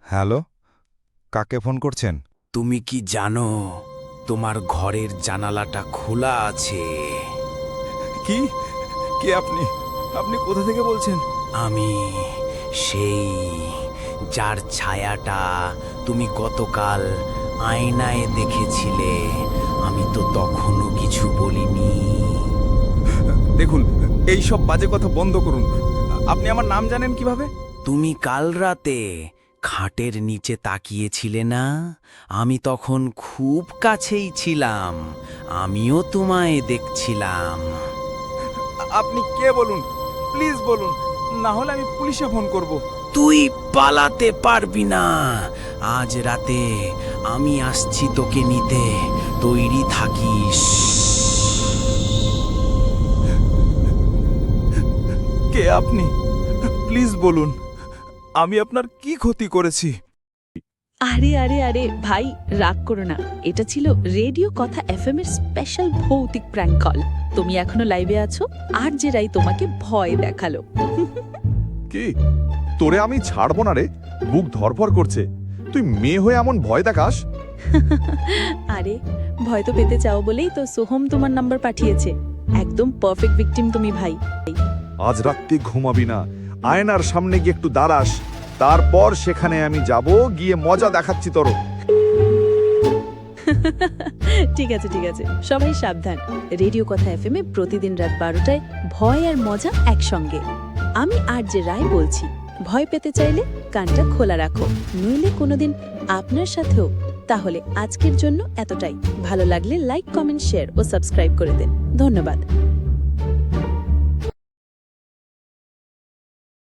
Hello, কাকে phone করছেন? তুমি কি জানো তোমার ঘরের জানালাটা খোলা আছে? কি? কে আপনি? আপনি কোথা থেকে বলছেন? আমি সেই যার ছায়াটা তুমি গতকাল আয়নায় দেখেছিলে। আমি তো তখনও কিছু বলিনি। দেখুন, এই সব বাজে কথা বন্ধ করুন। আপনি আমার নাম জানেন কিভাবে? তুমি কাল রাতে খাটের নিচে তাকিয়েছিলে না? আমি তখন খুব কাছেই ছিলাম। আমিও তোমায় দেখছিলাম। আপনি কে বলুন? প্লিজ বলুন, না হলে আমি পুলিশে ফোন করব। তুই পালাতে পারবি না। আজ রাতে আমি আসছি তোকে নিতে। তৈরি থাকিস। কে আপনি? প্লিজ বলুন, আমি আপনার কি ক্ষতি করেছি? আরে আরে আরে ভাই, রাগ করো না। এটা ছিল রেডিও কথা এফএম এর স্পেশাল ভৌতিক প্র্যাঙ্ক কল। তুমি এখনো লাইভে আছো, আর যে রাই তোমাকে ভয় দেখালো। কি তোরে আমি ছাড়বো না রে। বুক ধরফর করছে। তুই মেয়ে হয়ে এমন ভয় দেখাস? আরে ভয় তো পেতে চাও বলেই তো সোহম তোমার নাম্বার পাঠিয়েছে। একদম পারফেক্ট ভিকটিম তুমি ভাই। আজ রাত্রি ঘুমাবি না, আয়নার সামনে গিয়ে একটু দাঁড়াস। তারপর সেখানে আমি যাব, গিয়ে মজা দেখাচ্ছি তোর। ঠিক আছে ঠিক আছে, সবাই সাবধান। রেডিও কথা এফএম এ প্রতিদিন রাত 12টায় ভয় আর মজা একসঙ্গে। আমি আর যে রায় বলছি, ভয় পেতে চাইলে কানটা খোলা রাখো, নইলে কোনোদিন আপনার সাথেও। তাহলে আজকের জন্য এতটাই। ভালো লাগলে লাইক, কমেন্ট, শেয়ার ও সাবস্ক্রাইব করে দেন। ধন্যবাদ।